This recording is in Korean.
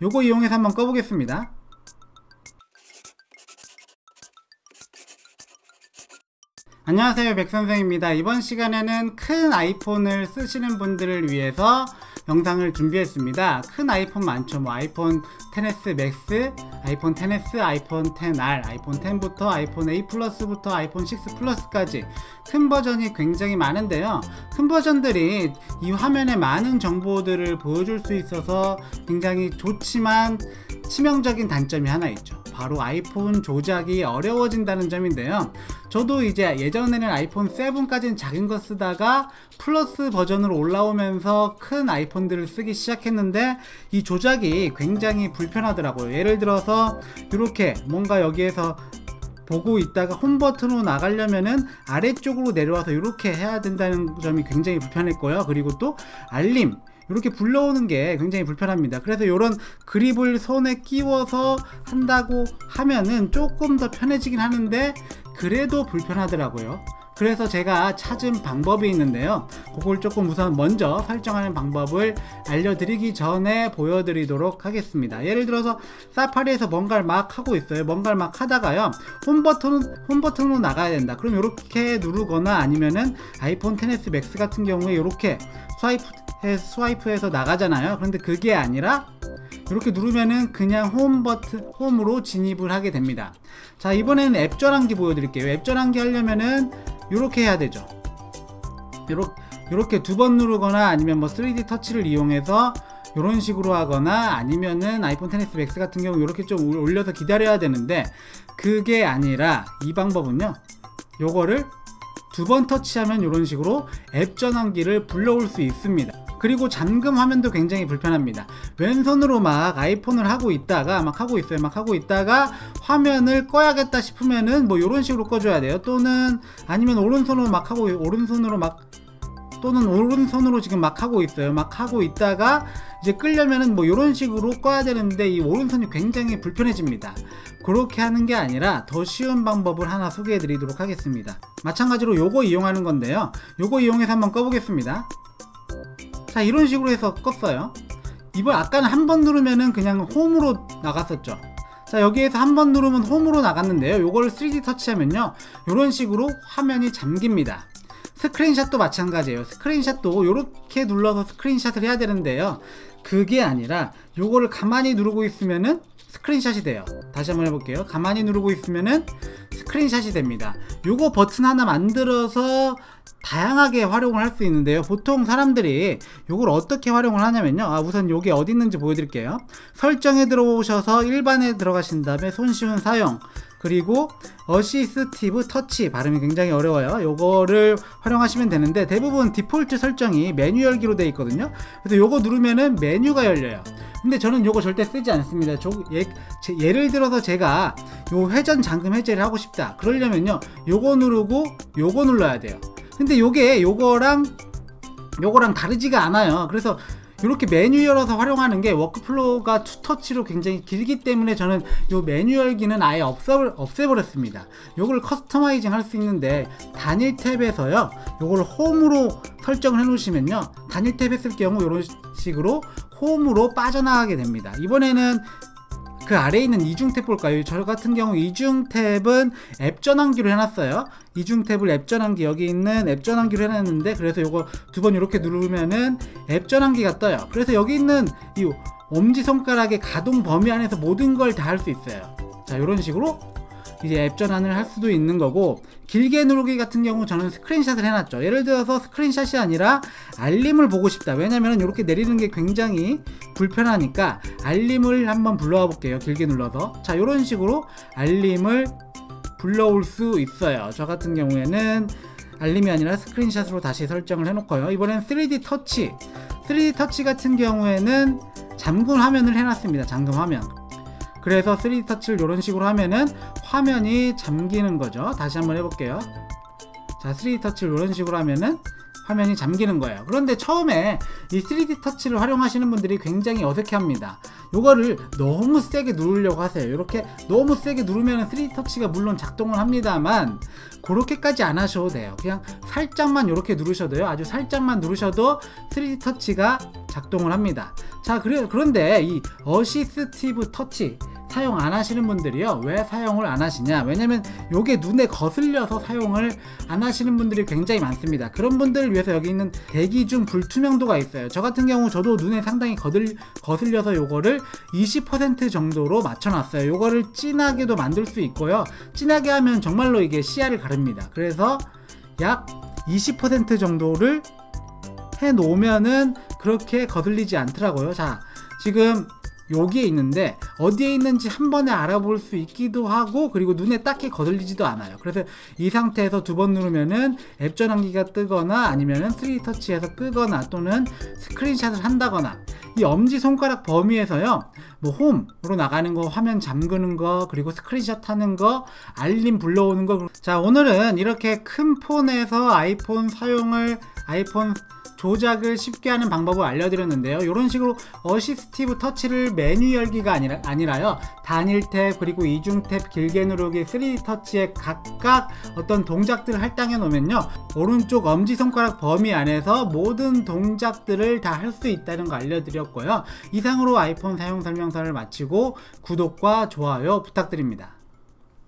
요거 이용해서 한번 꺼보겠습니다. 안녕하세요, 백선생입니다. 이번 시간에는 큰 아이폰을 쓰시는 분들을 위해서 영상을 준비했습니다. 큰 아이폰 많죠. 뭐 아이폰 XS 맥스, 아이폰 XS, 아이폰 XR, 아이폰 X부터 아이폰 A 플러스부터 아이폰 6 플러스까지 큰 버전이 굉장히 많은데요. 큰 버전들이 이 화면에 많은 정보들을 보여줄 수 있어서 굉장히 좋지만 치명적인 단점이 하나 있죠. 바로 아이폰 조작이 어려워진다는 점인데요. 저도 이제 예전에는 아이폰 7까지는 작은 거 쓰다가 플러스 버전으로 올라오면서 큰 아이폰들을 쓰기 시작했는데 이 조작이 굉장히 불편하더라고요. 예를 들어서 이렇게 뭔가 여기에서 보고 있다가 홈 버튼으로 나가려면은 아래쪽으로 내려와서 이렇게 해야 된다는 점이 굉장히 불편했고요. 그리고 또 알림 이렇게 불러오는 게 굉장히 불편합니다. 그래서 이런 그립을 손에 끼워서 한다고 하면은 조금 더 편해지긴 하는데 그래도 불편하더라고요. 그래서 제가 찾은 방법이 있는데요. 그걸 조금 우선 먼저 설정하는 방법을 알려드리기 전에 보여드리도록 하겠습니다. 예를 들어서 사파리에서 뭔가를 막 하고 있어요. 뭔가를 막 하다가요, 홈 버튼으로 나가야 된다. 그럼 이렇게 누르거나 아니면은 아이폰 XS 맥스 같은 경우에 이렇게 스와이프해서 나가잖아요. 그런데 그게 아니라 이렇게 누르면은 그냥 홈으로 진입을 하게 됩니다. 자, 이번에는 앱 전환기 보여드릴게요. 앱 전환기 하려면은 이렇게 해야 되죠. 이렇게 두 번 누르거나 아니면 뭐 3D 터치를 이용해서 이런 식으로 하거나 아니면은 아이폰 XS 맥스 같은 경우 이렇게 좀 올려서 기다려야 되는데 그게 아니라 이 방법은요, 요거를 두 번 터치하면 이런 식으로 앱 전환기를 불러올 수 있습니다. 그리고 잠금 화면도 굉장히 불편합니다. 왼손으로 막 아이폰을 하고 있다가 막 하고 있다가 화면을 꺼야겠다 싶으면은 뭐 이런 식으로 꺼줘야 돼요. 또는 아니면 오른손으로 지금 막 하고 있어요. 막 하고 있다가 이제 끄려면은 뭐 이런 식으로 꺼야 되는데 이 오른손이 굉장히 불편해집니다. 그렇게 하는 게 아니라 더 쉬운 방법을 하나 소개해 드리도록 하겠습니다. 마찬가지로 요거 이용하는 건데요. 요거 이용해서 한번 꺼보겠습니다. 자, 이런 식으로 해서 껐어요. 이번 아까는 한 번 누르면은 그냥 홈으로 나갔었죠. 자, 여기에서 한 번 누르면 홈으로 나갔는데요. 요걸 3D 터치하면요, 이런 식으로 화면이 잠깁니다. 스크린샷도 마찬가지예요. 스크린샷도 이렇게 눌러서 스크린샷을 해야 되는데요. 그게 아니라 요거를 가만히 누르고 있으면은 스크린샷이 돼요. 다시 한번 해볼게요. 가만히 누르고 있으면은 스크린샷이 됩니다. 요거 버튼 하나 만들어서 다양하게 활용을 할 수 있는데요. 보통 사람들이 요걸 어떻게 활용을 하냐면요, 우선 요게 어디 있는지 보여드릴게요. 설정에 들어오셔서 일반에 들어가신 다음에 손쉬운 사용, 그리고 어시스티브 터치, 발음이 굉장히 어려워요. 요거를 활용하시면 되는데 대부분 디폴트 설정이 메뉴 열기로 되어 있거든요. 그래서 요거 누르면은 메뉴가 열려요. 근데 저는 요거 절대 쓰지 않습니다. 예를 들어서 제가 요 회전 잠금 해제를 하고 싶다 그러려면요, 요거 누르고 요거 눌러야 돼요. 근데 요거랑 다르지가 않아요. 그래서 이렇게 메뉴 열어서 활용하는 게 워크플로우가 투터치로 굉장히 길기 때문에 저는 요 메뉴 열기는 아예 없애버렸습니다. 요걸 커스터마이징 할 수 있는데 단일 탭에서요, 요걸 홈으로 설정을 해 놓으시면요, 단일 탭 했을 경우 이런 식으로 홈으로 빠져나가게 됩니다. 이번에는 그 아래에 있는 이중 탭 볼까요? 저 같은 경우 이중 탭은 앱 전환기로 해놨어요. 이중 탭을 앱 전환기, 여기 있는 앱 전환기로 해놨는데, 그래서 요거 두 번 이렇게 누르면은 앱 전환기가 떠요. 그래서 여기 있는 이 엄지손가락의 가동 범위 안에서 모든 걸 다 할 수 있어요. 자, 이런 식으로 이제 앱 전환을 할 수도 있는 거고, 길게 누르기 같은 경우 저는 스크린샷을 해놨죠. 예를 들어서 스크린샷이 아니라 알림을 보고 싶다. 왜냐면 이렇게 내리는 게 굉장히 불편하니까 알림을 한번 불러와 볼게요. 길게 눌러서. 자, 이런 식으로 알림을 불러올 수 있어요. 저 같은 경우에는 알림이 아니라 스크린샷으로 다시 설정을 해놓고요. 이번엔 3D 터치 같은 경우에는 잠금 화면을 해놨습니다. 잠금 화면. 그래서 3D 터치를 이런 식으로 하면은 화면이 잠기는 거죠. 다시 한번 해볼게요. 자, 3D 터치를 이런 식으로 하면은 화면이 잠기는 거예요. 그런데 처음에 이 3D 터치를 활용하시는 분들이 굉장히 어색해 합니다. 요거를 너무 세게 누르려고 하세요. 이렇게 너무 세게 누르면 3D터치가 물론 작동을 합니다만 그렇게까지 안 하셔도 돼요. 그냥 살짝만 이렇게 누르셔도 돼요. 아주 살짝만 누르셔도 3D터치가 작동을 합니다. 자, 그런데 이 어시스티브 터치 사용 안 하시는 분들이요, 왜 사용을 안 하시냐, 왜냐면 요게 눈에 거슬려서 사용을 안 하시는 분들이 굉장히 많습니다. 그런 분들을 위해서 여기 있는 대기 중 불투명도가 있어요. 저 같은 경우 저도 눈에 상당히 거슬려서 요거를 20% 정도로 맞춰놨어요. 요거를 진하게도 만들 수 있고요, 진하게 하면 정말로 이게 시야를 가릅니다. 그래서 약 20% 정도를 해 놓으면은 그렇게 거슬리지 않더라고요. 자, 지금 여기에 있는데 어디에 있는지 한 번에 알아볼 수 있기도 하고, 그리고 눈에 딱히 거슬리지도 않아요. 그래서 이 상태에서 두 번 누르면은 앱 전환기가 뜨거나 아니면은 3D터치에서 끄거나 또는 스크린샷을 한다거나, 이 엄지손가락 범위에서요, 뭐 홈으로 나가는 거, 화면 잠그는 거, 그리고 스크린샷 하는 거, 알림 불러오는 거. 자, 오늘은 이렇게 큰 폰에서 아이폰 조작을 쉽게 하는 방법을 알려드렸는데요. 이런 식으로 어시스티브 터치를 메뉴 열기가 아니라요, 단일 탭 그리고 이중 탭, 길게 누르기, 3D터치에 각각 어떤 동작들을 할당해 놓으면요, 오른쪽 엄지손가락 범위 안에서 모든 동작들을 다 할 수 있다는 거 알려드렸고요. 이상으로 아이폰 사용 설명서를 마치고 구독과 좋아요 부탁드립니다.